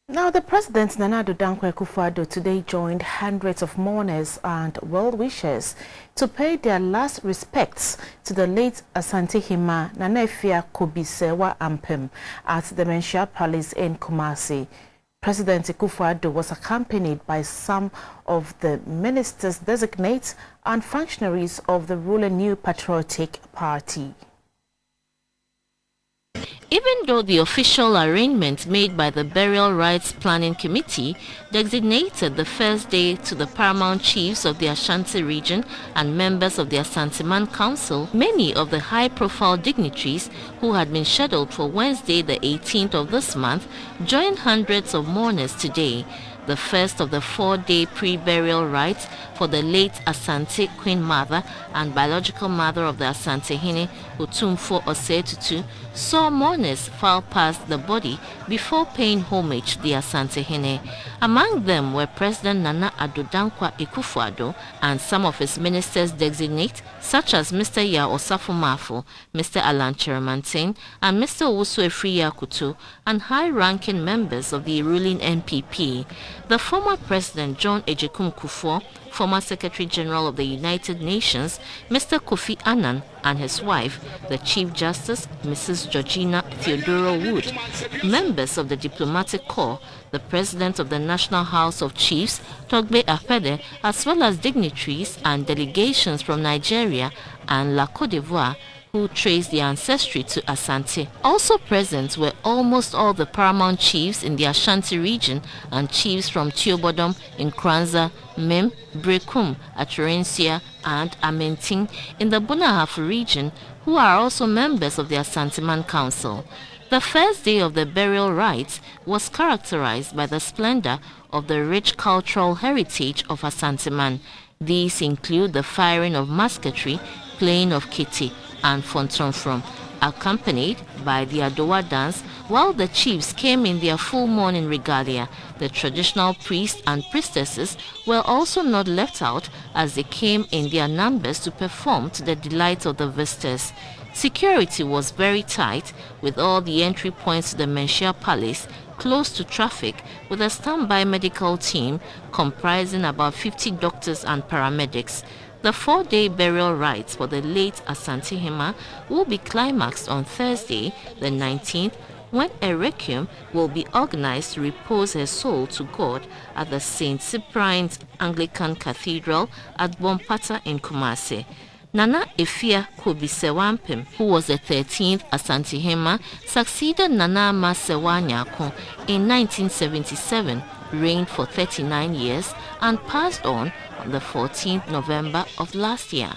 Now, the President Addo Dankwa Akufo-Addo today joined hundreds of mourners and well-wishers to pay their last respects to the late Asantehemaa Afia Kobi Serwaa Ampem at the Manhyia Palace in Kumasi. President Akufo-Addo was accompanied by some of the Ministers Designate and functionaries of the ruling New Patriotic Party. Even though the official arrangement made by the Burial Rights Planning Committee designated the first day to the paramount chiefs of the Ashanti region and members of the Asantehemaa Council, many of the high-profile dignitaries who had been scheduled for Wednesday the 18th of this month joined hundreds of mourners today. The first of the 4-day pre-burial rites for the late Asante Queen Mother and biological mother of the Asantehene, Otumfuo Osei Tutu, saw mourners file past the body before paying homage to the Asantehene. Among them were President Addo Dankwa Akufo-Addo and some of his ministers designate, such as Mr. Ya Osafo-Mafo, Mr. Alan Chermantin, and Mr. Owusu Efriyakutu, and high-ranking members of the ruling NPP. The former President John Ejekun Kufuor, former Secretary General of the United Nations, Mr. Kofi Annan, and his wife, the Chief Justice, Mrs. Georgina Theodora Wood, members of the Diplomatic Corps, the President of the National House of Chiefs, Togbe Apede, as well as dignitaries and delegations from Nigeria and La Côte d'Ivoire, who traced their ancestry to Asante. Also present were almost all the paramount chiefs in the Ashanti region and chiefs from Tiobodom, Nkranza, Mem, Brekum, Aturensia, and Amenting in the Bunahafu region, who are also members of the Asantehemaa Council. The first day of the burial rites was characterized by the splendor of the rich cultural heritage of Asantehemaa. These include the firing of musketry, playing of kiti, and fontonfrom, accompanied by the Adowa dance, while the chiefs came in their full mourning regalia. The traditional priests and priestesses were also not left out, as they came in their numbers to perform to the delight of the visitors. Security was very tight, with all the entry points to the Manhyia Palace close to traffic, with a standby medical team comprising about 50 doctors and paramedics. The 4-day burial rites for the late Asantehemaa will be climaxed on Thursday, the 19th, when a requiem will be organized to repose her soul to God at the St. Cyprian's Anglican Cathedral at Bompata in Kumasi. Afia Kobi Serwaa Ampem, who was the 13th Asantehemaa, succeeded Ama Serwaa Nyako in 1977, reigned for 39 years, and passed on the 14th November of last year.